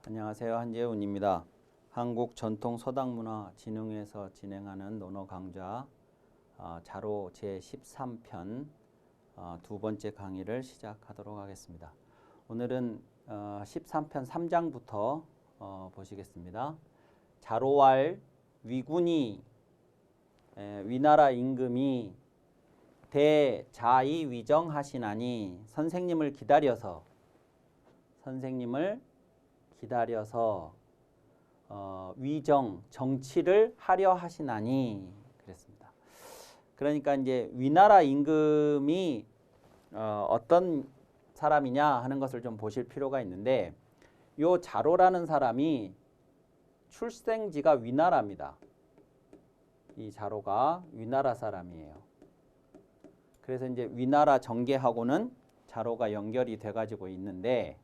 안녕하세요. 한재훈입니다. 한국전통서당문화진흥회에서 진행하는 논어 강좌 자로 제13편 두 번째 강의를 시작하도록 하겠습니다. 오늘은 13편 3장부터 보시겠습니다. 자로왈 위군이 위나라 임금이 대자의 위정하시나니 선생님을 기다려서 위정, 정치를 하려 하시나니 그랬습니다. 그러니까 이제 위나라 임금이 어떤 사람이냐 하는 것을 좀 보실 필요가 있는데, 요 자로라는 사람이 출생지가 위나라입니다. 이 자로가 위나라 사람이에요. 그래서 이제 위나라 정계하고는 자로가 연결이 돼 가지고 있는데,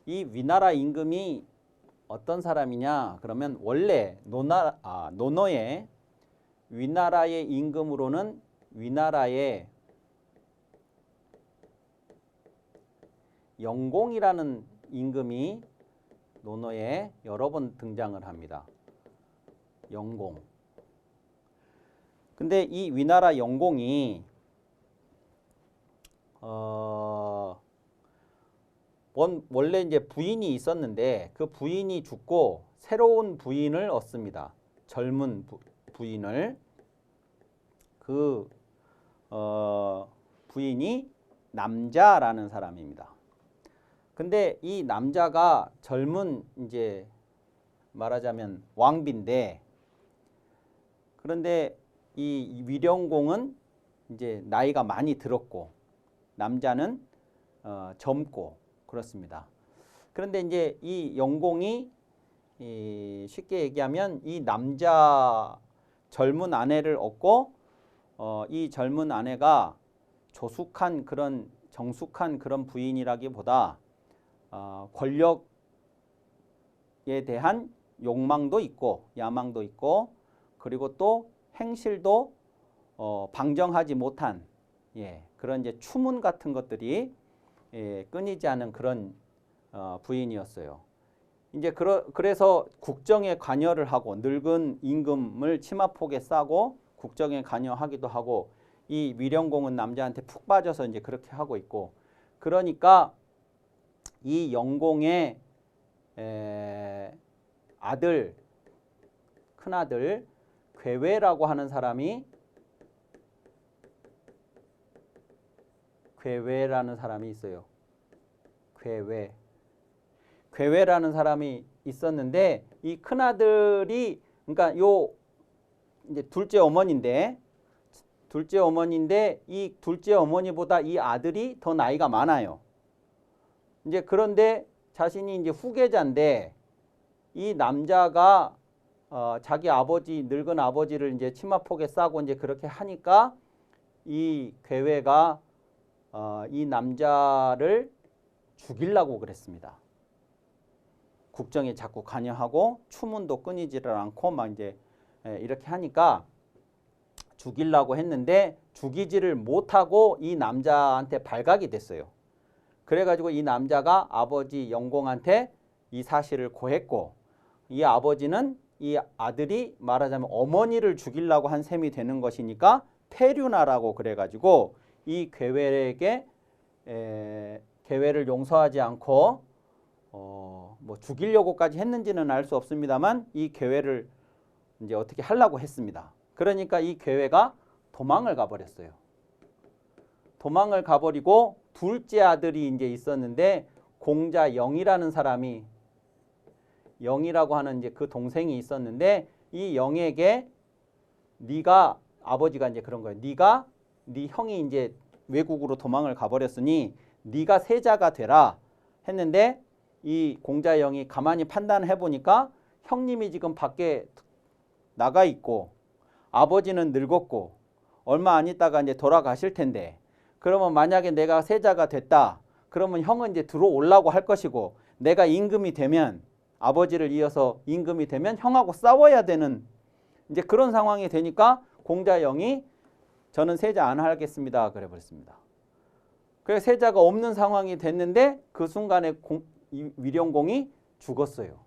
이 위나라 임금이 어떤 사람이냐 그러면 원래 논어에 위나라의 임금으로는 위나라의 영공이라는 임금이 논어에 여러 번 등장을 합니다. 영공. 근데 이 위나라 영공이 원래 이제 부인이 있었는데 그 부인이 죽고 새로운 부인을 얻습니다. 젊은 부인을. 그 부인이 남자라는 사람입니다. 근데 이 남자가 젊은 이제 말하자면 왕비인데, 그런데 이 위령공은 이제 나이가 많이 들었고 남자는 젊고 그렇습니다. 그런데 이제 이 영공이 쉽게 얘기하면 이 남자 젊은 아내를 얻고 이 젊은 아내가 조숙한 그런 정숙한 그런 부인이라기보다 권력에 대한 욕망도 있고 야망도 있고, 그리고 또 행실도 방정하지 못한 그런 이제 추문 같은 것들이 끊이지 않은 그런 부인이었어요. 이제 그래서 국정에 관여를 하고 늙은 임금을 치마폭에 싸고 국정에 관여하기도 하고, 이 위령공은 남자한테 푹 빠져서 이제 그렇게 하고 있고, 그러니까 이 영공의 아들, 큰아들 괴외라고 하는 사람이 괴외라는 사람이 있어요. 괴외라는 사람이 있었는데, 이 큰아들이 그러니까 요 이제 둘째 어머니인데 이 둘째 어머니보다 이 아들이 더 나이가 많아요. 이제 그런데 자신이 이제 후계자인데 이 남자가 자기 아버지, 늙은 아버지를 이제 치마폭에 싸고 이제 그렇게 하니까 이 괴외가 이 남자를 죽이려고 그랬습니다. 국정에 자꾸 관여하고 추문도 끊이지를 않고 막 이제 이렇게 하니까 죽이려고 했는데 죽이지를 못하고 이 남자한테 발각이 됐어요. 그래가지고 이 남자가 아버지 영공한테 이 사실을 고했고, 이 아버지는 이 아들이 말하자면 어머니를 죽이려고 한 셈이 되는 것이니까 폐륜하라고 그래가지고 이 괴외에게 괴외를 용서하지 않고 뭐 죽이려고까지 했는지는 알 수 없습니다만 이 괴외를 이제 어떻게 하려고 했습니다. 그러니까 이 괴외가 도망을 가버렸어요. 도망을 가버리고 둘째 아들이 이제 있었는데 공자 영이라는 사람이, 영이라고 하는 이제 그 동생이 있었는데, 이 영에게 네가, 아버지가 이제 그런 거예요. 네 형이 이제 외국으로 도망을 가버렸으니 네가 세자가 되라 했는데, 이 공자영이 가만히 판단해 보니까 형님이 지금 밖에 나가 있고 아버지는 늙었고 얼마 안 있다가 이제 돌아가실 텐데, 그러면 만약에 내가 세자가 됐다 그러면 형은 이제 들어오려고 할 것이고, 내가 임금이 되면 아버지를 이어서 임금이 되면 형하고 싸워야 되는 이제 그런 상황이 되니까 공자영이 저는 세자 안 하겠습니다 그래 버렸습니다. 그래서 세자가 없는 상황이 됐는데 그 순간에 위령공이 죽었어요.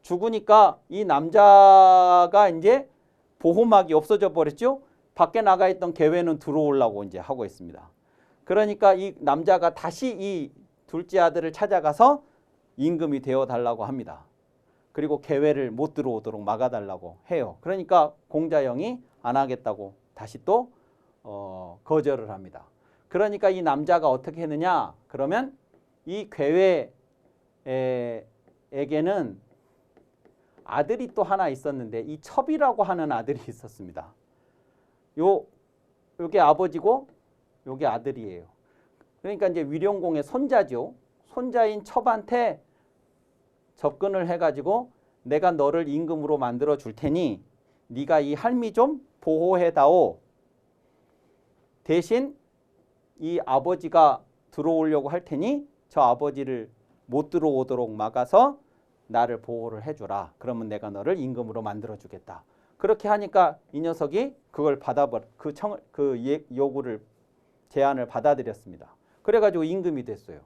죽으니까 이 남자가 이제 보호막이 없어져 버렸죠. 밖에 나가 있던 계회는 들어오려고 이제 하고 있습니다. 그러니까 이 남자가 다시 이 둘째 아들을 찾아가서 임금이 되어 달라고 합니다. 그리고 계회를 못 들어오도록 막아달라고 해요. 그러니까 공자영이 안 하겠다고 다시 또 거절을 합니다. 그러니까 이 남자가 어떻게 했느냐? 그러면 이 계회에게는 아들이 또 하나 있었는데 이 첩이라고 하는 아들이 있었습니다. 요게 아버지고 요게 아들이에요. 그러니까 이제 위령공의 손자죠. 손자인 첩한테 접근을 해가지고 내가 너를 임금으로 만들어 줄 테니 네가 이 할미 좀 보호해다오. 대신 이 아버지가 들어오려고 할 테니 저 아버지를 못 들어오도록 막아서 나를 보호를 해주라. 그러면 내가 너를 임금으로 만들어 주겠다. 그렇게 하니까 이 녀석이 그걸 요구를 제안을 받아들였습니다. 그래가지고 임금이 됐어요.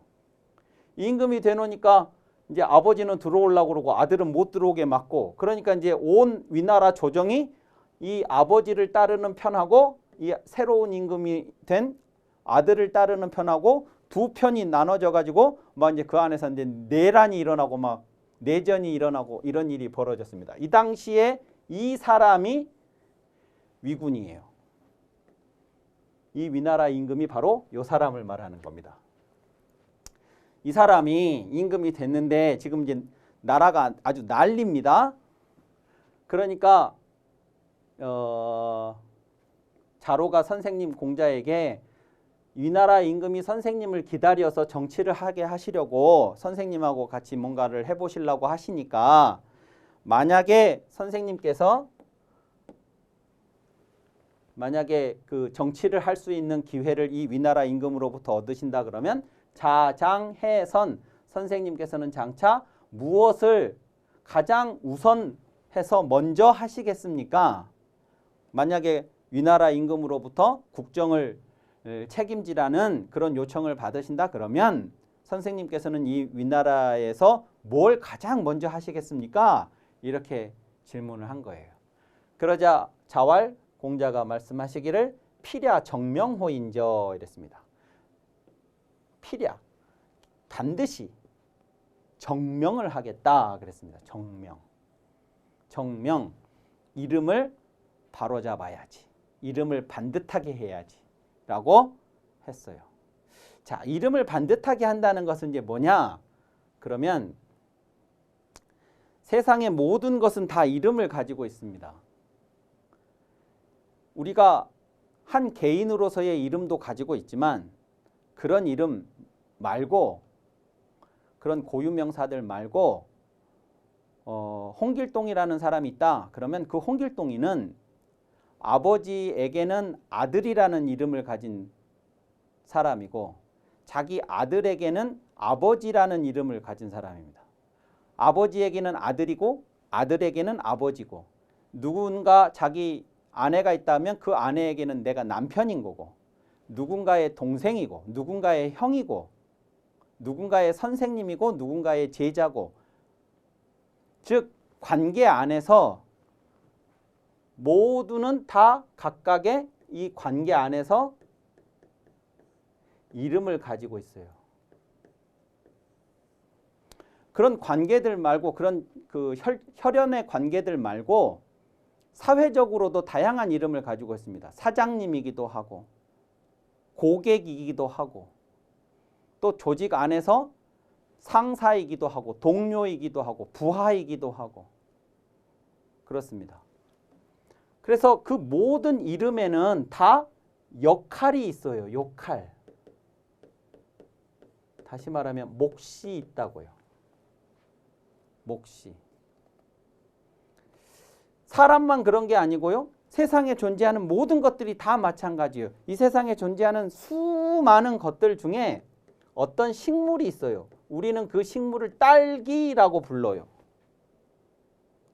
임금이 되놓으니까 이제 아버지는 들어오려고 그러고 아들은 못 들어오게 막고 그러니까 이제 온 위나라 조정이 이 아버지를 따르는 편하고 이 새로운 임금이 된 아들을 따르는 편하고 두 편이 나눠져 가지고 막 이제 그 안에서 이제 내란이 일어나고 막 내전이 일어나고 이런 일이 벌어졌습니다. 이 당시에 이 사람이 위군이에요. 이 위나라 임금이 바로 이 사람을 말하는 겁니다. 이 사람이 임금이 됐는데 지금 이제 나라가 아주 난립니다. 그러니까 자로가 선생님 공자에게 위나라 임금이 선생님을 기다려서 정치를 하게 하시려고 선생님하고 같이 뭔가를 해보시려고 하시니까 만약에 선생님께서 그 정치를 할 수 있는 기회를 이 위나라 임금으로부터 얻으신다 그러면 자장해선 선생님께서는 장차 무엇을 가장 우선해서 먼저 하시겠습니까? 만약에 위나라 임금으로부터 국정을 책임지라는 그런 요청을 받으신다 그러면 선생님께서는 이 위나라에서 뭘 가장 먼저 하시겠습니까? 이렇게 질문을 한 거예요. 그러자 자왈 공자가 말씀하시기를 필야 정명호인저 이랬습니다. 필야 반드시 정명을 하겠다 그랬습니다. 정명 이름을 바로잡아야지. 이름을 반듯하게 해야지 라고 했어요. 자, 이름을 반듯하게 한다는 것은 이제 뭐냐? 그러면 세상의 모든 것은 다 이름을 가지고 있습니다. 우리가 한 개인으로서의 이름도 가지고 있지만 그런 이름 말고 그런 고유명사들 말고 홍길동이라는 사람이 있다. 그러면 그 홍길동이는 아버지에게는 아들이라는 이름을 가진 사람이고 자기 아들에게는 아버지라는 이름을 가진 사람입니다. 아버지에게는 아들이고 아들에게는 아버지고 누군가 자기 아내가 있다면 그 아내에게는 내가 남편인 거고 누군가의 동생이고 누군가의 형이고 누군가의 선생님이고 누군가의 제자고 즉 관계 안에서 모두는 다 각각의 이 관계 안에서 이름을 가지고 있어요. 그런 관계들 말고 그런 그 혈연의 관계들 말고 사회적으로도 다양한 이름을 가지고 있습니다. 사장님이기도 하고 고객이기도 하고 또 조직 안에서 상사이기도 하고 동료이기도 하고 부하이기도 하고 그렇습니다. 그래서 그 모든 이름에는 다 역할이 있어요. 역할. 다시 말하면 몫이 있다고요. 몫이. 사람만 그런 게 아니고요. 세상에 존재하는 모든 것들이 다 마찬가지예요. 이 세상에 존재하는 수많은 것들 중에 어떤 식물이 있어요. 우리는 그 식물을 딸기라고 불러요.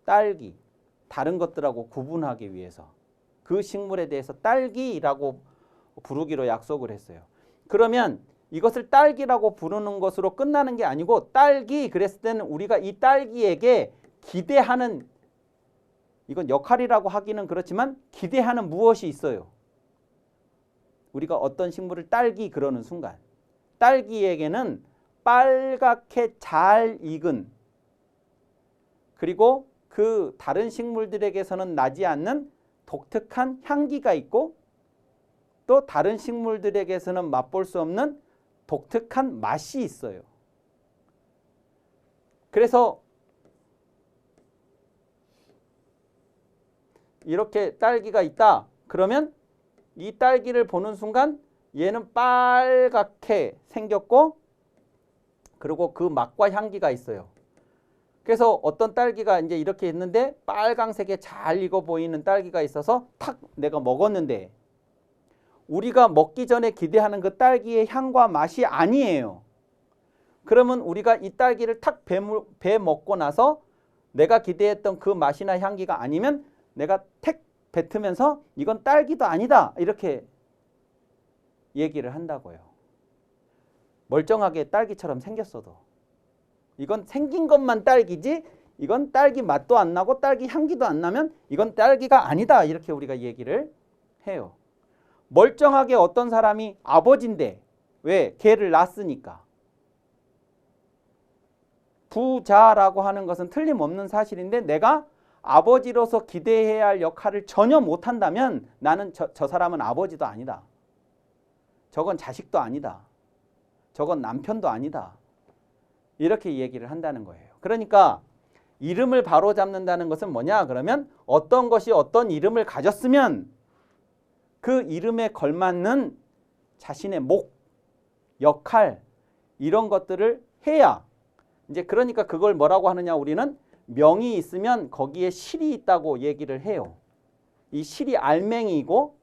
딸기. 다른 것들하고 구분하기 위해서. 그 식물에 대해서 딸기라고 부르기로 약속을 했어요. 그러면 이것을 딸기라고 부르는 것으로 끝나는 게 아니고 딸기 그랬을 때는 우리가 이 딸기에게 기대하는 이건 역할이라고 하기는 그렇지만 기대하는 무엇이 있어요. 우리가 어떤 식물을 딸기 그러는 순간 딸기에게는 빨갛게 잘 익은 그리고 그 다른 식물들에게서는 나지 않는 독특한 향기가 있고 또 다른 식물들에게서는 맛볼 수 없는 독특한 맛이 있어요. 그래서 이렇게 딸기가 있다. 그러면 이 딸기를 보는 순간 얘는 빨갛게 생겼고 그리고 그 맛과 향기가 있어요. 그래서 어떤 딸기가 이제 이렇게 있는데 빨강색에 잘 익어 보이는 딸기가 있어서 탁 내가 먹었는데 우리가 먹기 전에 기대하는 그 딸기의 향과 맛이 아니에요. 그러면 우리가 이 딸기를 탁 배 먹고 나서 내가 기대했던 그 맛이나 향기가 아니면 내가 택 뱉으면서 이건 딸기도 아니다 이렇게 얘기를 한다고요. 멀쩡하게 딸기처럼 생겼어도 이건 생긴 것만 딸기지 이건 딸기 맛도 안 나고 딸기 향기도 안 나면 이건 딸기가 아니다 이렇게 우리가 얘기를 해요. 멀쩡하게 어떤 사람이 아버지인데 왜? 걔를 낳았으니까. 부자라고 하는 것은 틀림없는 사실인데 내가 아버지로서 기대해야 할 역할을 전혀 못한다면 나는 저 사람은 아버지도 아니다. 저건 자식도 아니다. 저건 남편도 아니다. 이렇게 얘기를 한다는 거예요. 그러니까 이름을 바로잡는다는 것은 뭐냐? 그러면 어떤 것이 어떤 이름을 가졌으면 그 이름에 걸맞는 자신의 목, 역할 이런 것들을 해야 이제 그러니까 그걸 뭐라고 하느냐 우리는 명이 있으면 거기에 실이 있다고 얘기를 해요. 이 실이 알맹이고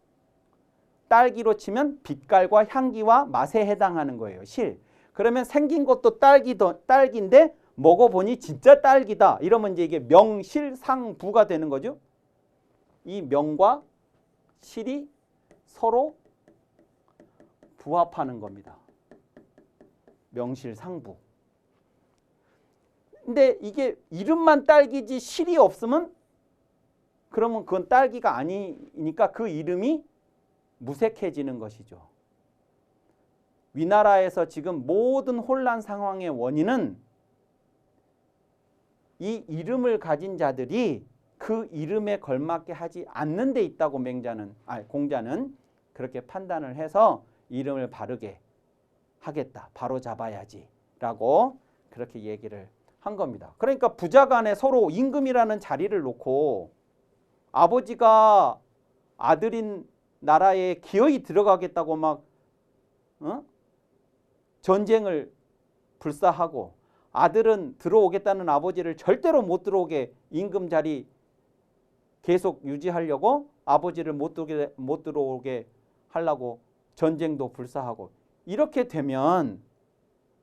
딸기로 치면 빛깔과 향기와 맛에 해당하는 거예요. 실. 그러면 생긴 것도 딸기인데 먹어보니 진짜 딸기다. 이러면 이제 이게 명실상부가 되는 거죠. 이 명과 실이 서로 부합하는 겁니다. 명실상부. 근데 이게 이름만 딸기지 실이 없으면 그러면 그건 딸기가 아니니까 그 이름이 무색해지는 것이죠. 위나라에서 지금 모든 혼란 상황의 원인은 이 이름을 가진 자들이 그 이름에 걸맞게 하지 않는 데 있다고 공자는 그렇게 판단을 해서 이름을 바르게 하겠다. 바로 잡아야지 라고 그렇게 얘기를 한 겁니다. 그러니까 부자 간에 서로 임금이라는 자리를 놓고 아버지가 아들인 나라에 기어이 들어가겠다고 막 전쟁을 불사하고 아들은 들어오겠다는 아버지를 절대로 못 들어오게 임금 자리 계속 유지하려고 아버지를 못 들어오게 하려고 전쟁도 불사하고 이렇게 되면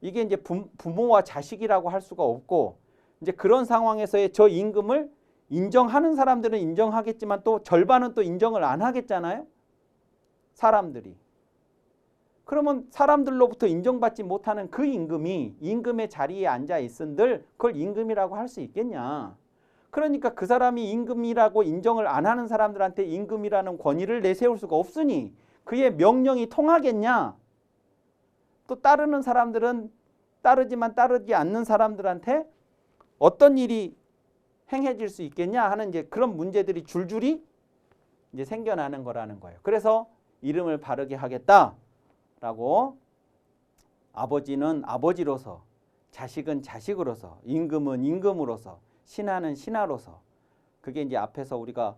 이게 이제 부모와 자식이라고 할 수가 없고 이제 그런 상황에서의 저 임금을 인정하는 사람들은 인정하겠지만 또 절반은 또 인정을 안 하겠잖아요. 사람들이. 그러면 사람들로부터 인정받지 못하는 그 임금이 임금의 자리에 앉아 있은들 그걸 임금이라고 할 수 있겠냐. 그러니까 그 사람이 임금이라고 인정을 안 하는 사람들한테 임금이라는 권위를 내세울 수가 없으니 그의 명령이 통하겠냐. 또 따르는 사람들은 따르지만 따르지 않는 사람들한테 어떤 일이 행해질 수 있겠냐 하는 이제 그런 문제들이 줄줄이 이제 생겨나는 거라는 거예요. 그래서 이름을 바르게 하겠다라고 아버지는 아버지로서 자식은 자식으로서 임금은 임금으로서 신하는 신하로서 그게 이제 앞에서 우리가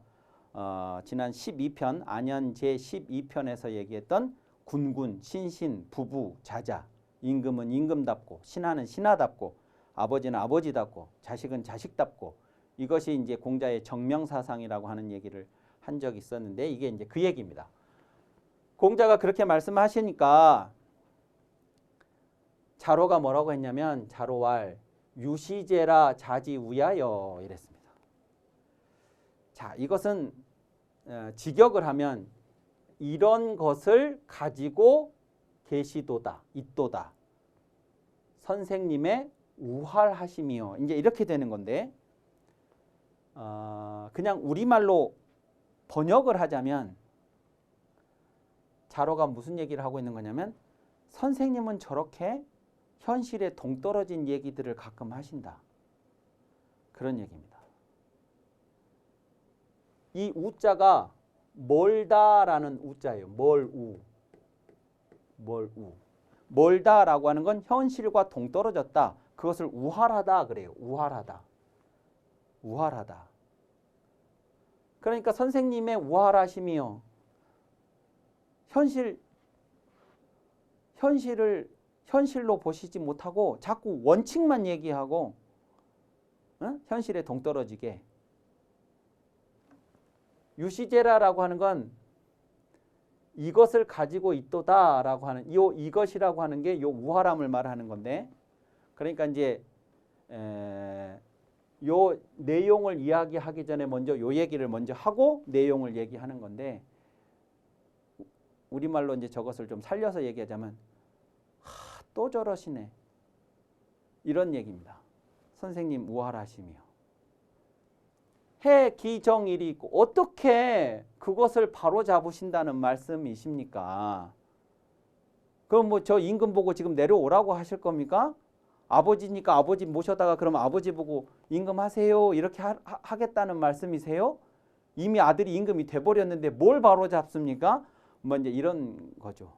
지난 12편 안연 제12편에서 얘기했던 군군, 신신, 부부, 자자 임금은 임금답고 신하는 신하답고 아버지는 아버지답고 자식은 자식답고 이것이 이제 공자의 정명사상이라고 하는 얘기를 한 적이 있었는데 이게 이제 그 얘기입니다. 공자가 그렇게 말씀하시니까 자로가 뭐라고 했냐면 자로왈 유시제라 자지우야여 이랬습니다. 자, 이것은 직역을 하면 이런 것을 가지고 계시도다, 있도다. 선생님의 우활하심이요. 이제 이렇게 되는 건데 그냥 우리말로 번역을 하자면 자로가 무슨 얘기를 하고 있는 거냐면 선생님은 저렇게 현실에 동떨어진 얘기들을 가끔 하신다. 그런 얘기입니다. 이 우자가 멀다라는 우자예요. 멀우. 멀다라고 하는 건 현실과 동떨어졌다. 그것을 우활하다 그래요. 우활하다. 그러니까 선생님의 우활하심이요. 현실로 보시지 못하고 자꾸 원칙만 얘기하고 현실에 동떨어지게. 유시제라라고 하는 건 이것을 가지고 있도다라고 하는 이것이라고 하는 게 요 우활함을 말하는 건데 그러니까 이제 요 내용을 이야기하기 전에 먼저 요 얘기를 먼저 하고 내용을 얘기하는 건데 우리말로 이제 저것을 좀 살려서 얘기하자면 또 저러시네. 이런 얘기입니다. 선생님 우활하심이요. 해기정일이 있고 어떻게 그것을 바로 잡으신다는 말씀이십니까? 그럼 뭐 저 임금 보고 지금 내려오라고 하실 겁니까? 아버지니까 아버지 모셔다가 그럼 아버지 보고 임금 하세요 이렇게 하겠다는 말씀이세요? 이미 아들이 임금이 돼버렸는데 뭘 바로 잡습니까? 뭐 이제 이런 거죠.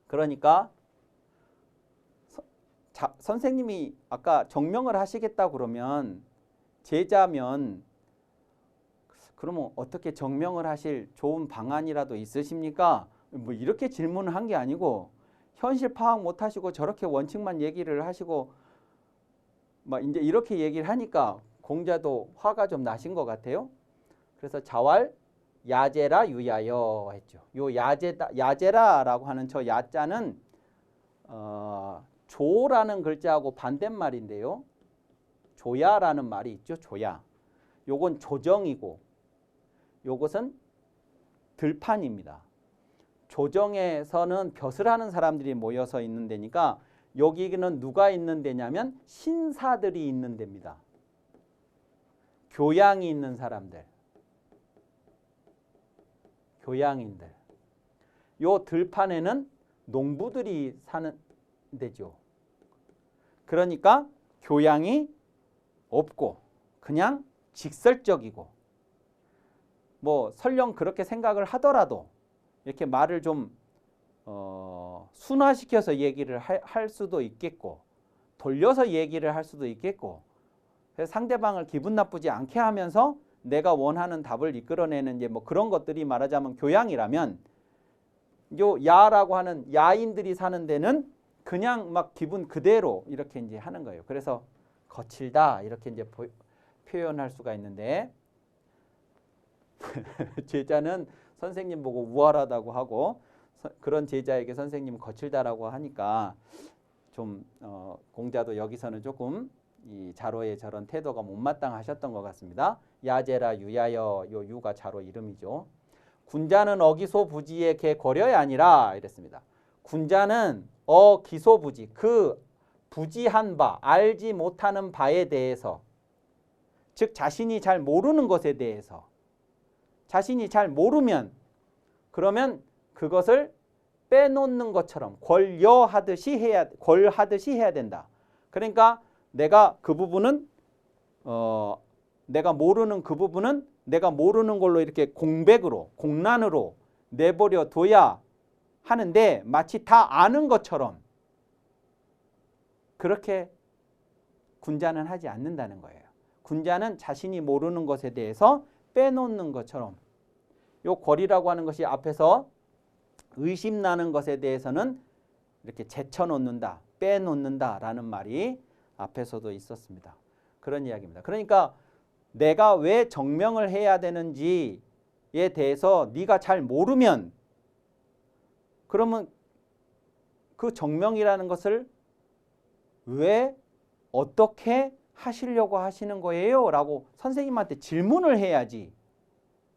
그러니까 선생님이 아까 정명을 하시겠다 그러면 제자면 그러면 어떻게 정명을 하실 좋은 방안이라도 있으십니까? 뭐 이렇게 질문을 한 게 아니고 현실 파악 못 하시고 저렇게 원칙만 얘기를 하시고 막 이제 이렇게 얘기를 하니까 공자도 화가 좀 나신 것 같아요. 그래서 자왈 야제라 유야여 했죠. 요 야제라라고 하는 저 야자는 조라는 글자하고 반대말인데요. 조야라는 말이 있죠. 조야. 요건 조정이고 요것은 들판입니다. 조정에서는 벼슬 하는 사람들이 모여서 있는 데니까 여기는 누가 있는 데냐면 신사들이 있는 데입니다. 교양이 있는 사람들. 교양인들. 요 들판에는 농부들이 사는 데죠. 그러니까 교양이 없고 그냥 직설적이고 뭐 설령 그렇게 생각을 하더라도 이렇게 말을 좀 순화시켜서 얘기를 할 수도 있겠고 돌려서 얘기를 할 수도 있겠고 그래서 상대방을 기분 나쁘지 않게 하면서 내가 원하는 답을 이끌어내는 이제 뭐 그런 것들이 말하자면 교양이라면 요 야라고 하는 야인들이 사는 데는 그냥 막 기분 그대로 이렇게 이제 하는 거예요. 그래서 거칠다 이렇게 이제 표현할 수가 있는데 제자는 선생님 보고 우월하다고 하고 그런 제자에게 선생님 거칠다라고 하니까 좀 공자도 여기서는 조금 이 자로의 저런 태도가 못마땅하셨던 것 같습니다. 야제라 유야여 요 유가 자로 이름이죠. 군자는 어기소부지의 개 고려야 아니라 이랬습니다. 군자는 어기소부지 그 부지한 바 알지 못하는 바에 대해서 즉 자신이 잘 모르는 것에 대해서 자신이 잘 모르면 그러면 그것을 빼놓는 것처럼 권하듯이 해야 된다. 그러니까 내가 그 부분은 내가 모르는 그 부분은 내가 모르는 걸로 이렇게 공백으로 공란으로 내버려 둬야 하는데 마치 다 아는 것처럼 그렇게 군자는 하지 않는다는 거예요. 군자는 자신이 모르는 것에 대해서 빼놓는 것처럼 요 권이라고 하는 것이 앞에서 의심나는 것에 대해서는 이렇게 제쳐놓는다, 빼놓는다라는 말이 앞에서도 있었습니다. 그런 이야기입니다. 그러니까 내가 왜 정명을 해야 되는지에 대해서 네가 잘 모르면 그러면 그 정명이라는 것을 왜 어떻게 하시려고 하시는 거예요? 라고 선생님한테 질문을 해야지.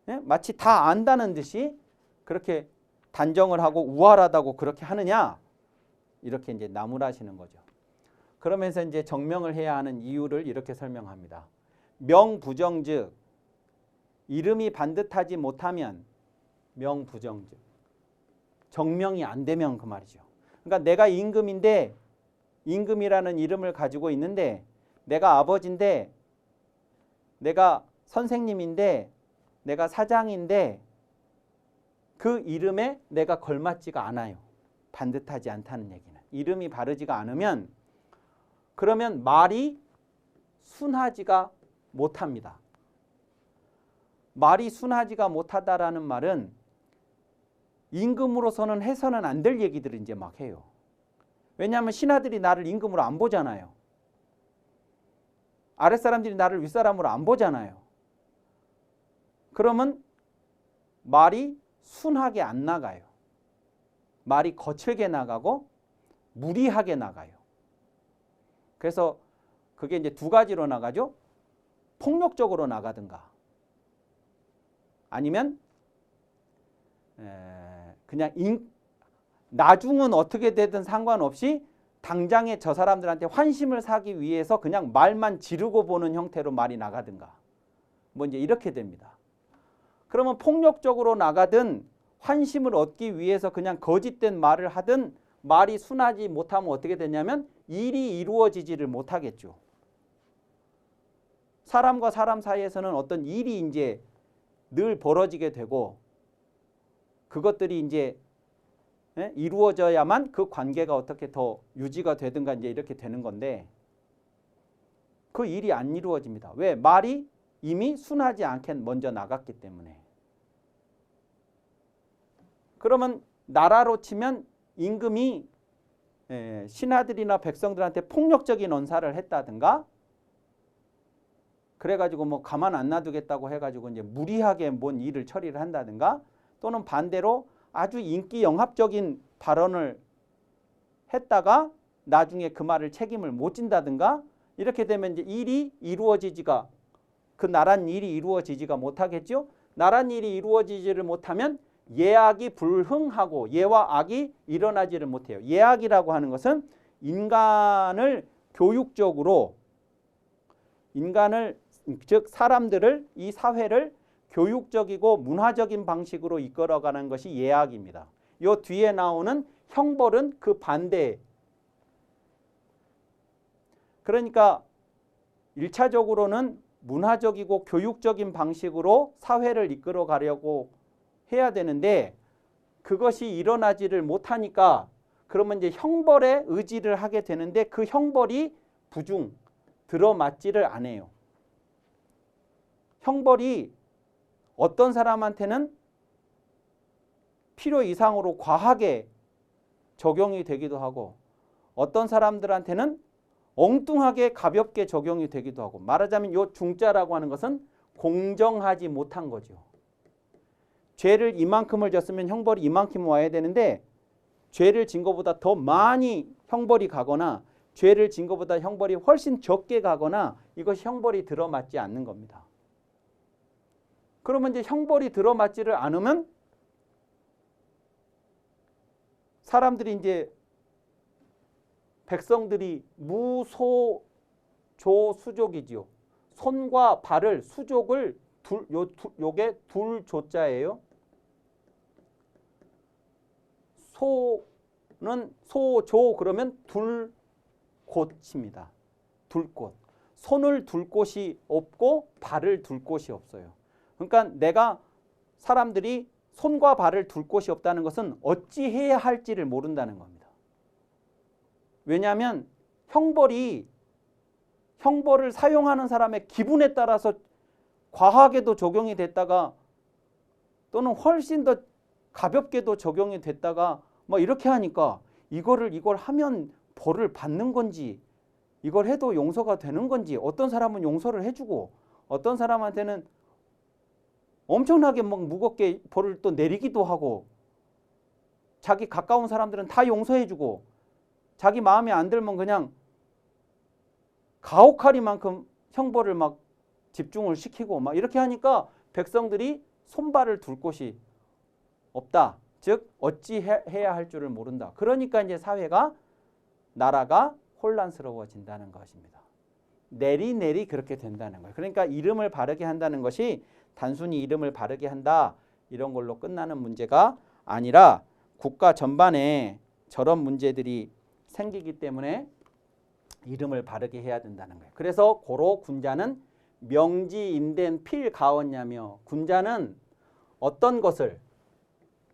예? 마치 다 안다는 듯이 그렇게 단정을 하고 우월하다고 그렇게 하느냐? 이렇게 이제 나무라시는 거죠. 그러면서 이제 정명을 해야 하는 이유를 이렇게 설명합니다. 명부정즉 이름이 반듯하지 못하면 명부정즉 정명이 안 되면 그 말이죠. 그러니까 내가 임금인데 임금이라는 이름을 가지고 있는데 내가 아버지인데 내가 선생님인데 내가 사장인데 그 이름에 내가 걸맞지가 않아요. 반듯하지 않다는 얘기는. 이름이 바르지가 않으면 그러면 말이 순하지가 못합니다. 말이 순하지가 못하다라는 말은 임금으로서는 해서는 안 될 얘기들을 이제 막 해요. 왜냐하면 신하들이 나를 임금으로 안 보잖아요. 아랫사람들이 나를 윗사람으로 안 보잖아요. 그러면 말이 순하게 안 나가요. 말이 거칠게 나가고 무리하게 나가요. 그래서 그게 이제 두 가지로 나가죠. 폭력적으로 나가든가 아니면 그냥 나중은 어떻게 되든 상관없이 당장에 저 사람들한테 환심을 사기 위해서 그냥 말만 지르고 보는 형태로 말이 나가든가 뭐 이제 이렇게 됩니다. 그러면 폭력적으로 나가든 환심을 얻기 위해서 그냥 거짓된 말을 하든 말이 순하지 못하면 어떻게 되냐면 일이 이루어지지를 못하겠죠. 사람과 사람 사이에서는 어떤 일이 이제 늘 벌어지게 되고 그것들이 이제 이루어져야만 그 관계가 어떻게 더 유지가 되든가 이제 이렇게 되는 건데 그 일이 안 이루어집니다. 왜? 말이 이미 순하지 않게 먼저 나갔기 때문에. 그러면 나라로 치면 임금이 신하들이나 백성들한테 폭력적인 언사를 했다든가 그래가지고 뭐 가만 안 놔두겠다고 해가지고 이제 무리하게 뭔 일을 처리를 한다든가 또는 반대로 아주 인기 영합적인 발언을 했다가 나중에 그 말을 책임을 못 진다든가 이렇게 되면 이제 일이 이루어지지가 그 나란 일이 이루어지지가 못하겠죠. 나란 일이 이루어지지를 못하면 예악이 불흥하고 예와 악이 일어나지를 못해요. 예악이라고 하는 것은 인간을 교육적으로 즉 사람들을 이 사회를 교육적이고 문화적인 방식으로 이끌어가는 것이 예악입니다. 요 뒤에 나오는 형벌은 그 반대. 그러니까 1차적으로는 문화적이고 교육적인 방식으로 사회를 이끌어가려고 해야 되는데 그것이 일어나지를 못하니까 그러면 이제 형벌에 의지를 하게 되는데 그 형벌이 들어맞지를 않아요. 형벌이 어떤 사람한테는 필요 이상으로 과하게 적용이 되기도 하고 어떤 사람들한테는 엉뚱하게 가볍게 적용이 되기도 하고 말하자면 요 중자라고 하는 것은 공정하지 못한 거죠. 죄를 이만큼을 졌으면 형벌이 이만큼 와야 되는데 죄를 진 것보다 더 많이 형벌이 가거나 죄를 진 것보다 형벌이 훨씬 적게 가거나 이것이 형벌이 들어맞지 않는 겁니다. 그러면 이제 형벌이 들어맞지를 않으면 사람들이 이제 백성들이 무소조수족이지요. 손과 발을 수족을 요게 둘조자예요. 소는 소조 그러면 둘곳입니다. 둘곳. 손을 둘 곳이 없고 발을 둘 곳이 없어요. 그러니까 내가 사람들이 손과 발을 둘 곳이 없다는 것은 어찌해야 할지를 모른다는 겁니다. 왜냐하면 형벌을 사용하는 사람의 기분에 따라서 과하게도 적용이 됐다가 또는 훨씬 더 가볍게도 적용이 됐다가 뭐 이렇게 하니까 이걸 하면 벌을 받는 건지 이걸 해도 용서가 되는 건지 어떤 사람은 용서를 해주고 어떤 사람한테는 엄청나게 막 무겁게 벌을 또 내리기도 하고 자기 가까운 사람들은 다 용서해주고 자기 마음에 안 들면 그냥 가혹하리만큼 형벌을 막 집중을 시키고 막 이렇게 하니까 백성들이 손발을 둘 곳이 없다. 즉 어찌 해야 할 줄을 모른다. 그러니까 이제 사회가 나라가 혼란스러워진다는 것입니다. 내리 그렇게 된다는 거예요. 그러니까 이름을 바르게 한다는 것이 단순히 이름을 바르게 한다 이런 걸로 끝나는 문제가 아니라 국가 전반에 저런 문제들이 생기기 때문에 이름을 바르게 해야 된다는 거예요. 그래서 고로 군자는 명지인된 필가언냐며 군자는 어떤 것을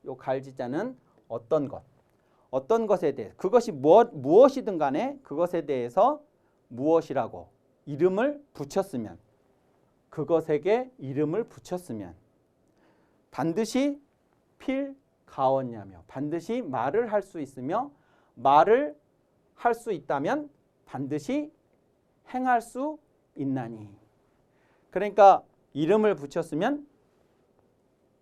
요 갈지자는 어떤 것에 대해 그것이 무엇이든 간에 그것에 대해서 무엇이라고 이름을 붙였으면 그것에게 이름을 붙였으면 반드시 필가언냐며 반드시 말을 할 수 있으며 말을 할 수 있다면 반드시 행할 수 있나니. 그러니까 이름을 붙였으면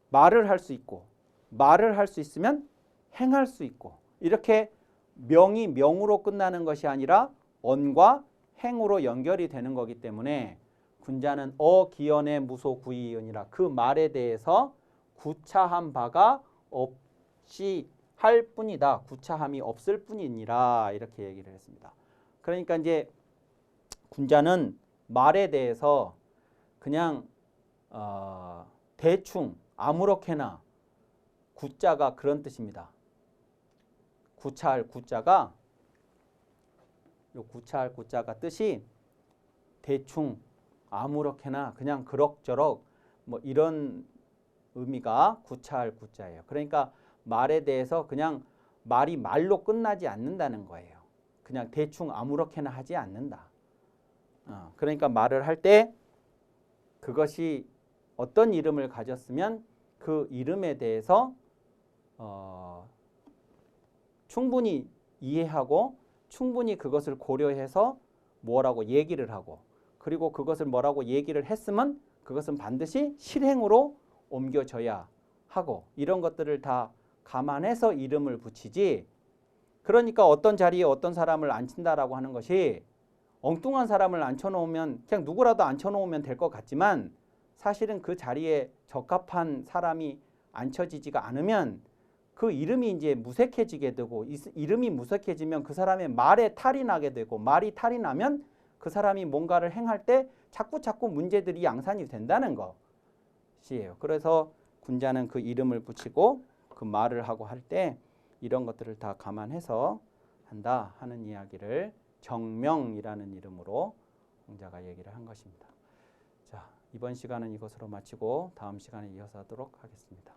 말을 할 수 있고 말을 할 수 있으면 행할 수 있고 이렇게 명이 명으로 끝나는 것이 아니라 언과 행으로 연결이 되는 거기 때문에 군자는 어기언의 무소구이언이라 그 말에 대해서 구차한 바가 없이 할 뿐이다. 구차함이 없을 뿐이니라 이렇게 얘기를 했습니다. 그러니까 이제 군자는 말에 대해서 그냥 대충 아무렇게나 구자가 그런 뜻입니다. 구차할 구자가 요 구차할 구자가 뜻이 대충 아무렇게나 그냥 그럭저럭 뭐 이런 의미가 구차할 구자예요. 그러니까 말에 대해서 그냥 말이 말로 끝나지 않는다는 거예요. 그냥 대충 아무렇게나 하지 않는다. 그러니까 말을 할 때 그것이 어떤 이름을 가졌으면 그 이름에 대해서 충분히 이해하고 충분히 그것을 고려해서 뭐라고 얘기를 하고 그리고 그것을 뭐라고 얘기를 했으면 그것은 반드시 실행으로 옮겨져야 하고 이런 것들을 다 감안해서 이름을 붙이지. 그러니까 어떤 자리에 어떤 사람을 앉힌다라고 하는 것이 엉뚱한 사람을 앉혀놓으면 그냥 누구라도 앉혀놓으면 될 것 같지만 사실은 그 자리에 적합한 사람이 앉혀지지가 않으면 그 이름이 이제 무색해지게 되고 이름이 무색해지면 그 사람의 말에 탈이 나게 되고 말이 탈이 나면 그 사람이 뭔가를 행할 때 자꾸 문제들이 양산이 된다는 것이에요. 그래서 군자는 그 이름을 붙이고 그 말을 하고 할 때 이런 것들을 다 감안해서 한다 하는 이야기를 정명이라는 이름으로 홍자가 얘기를 한 것입니다. 자, 이번 시간은 이것으로 마치고 다음 시간에 이어서 하도록 하겠습니다.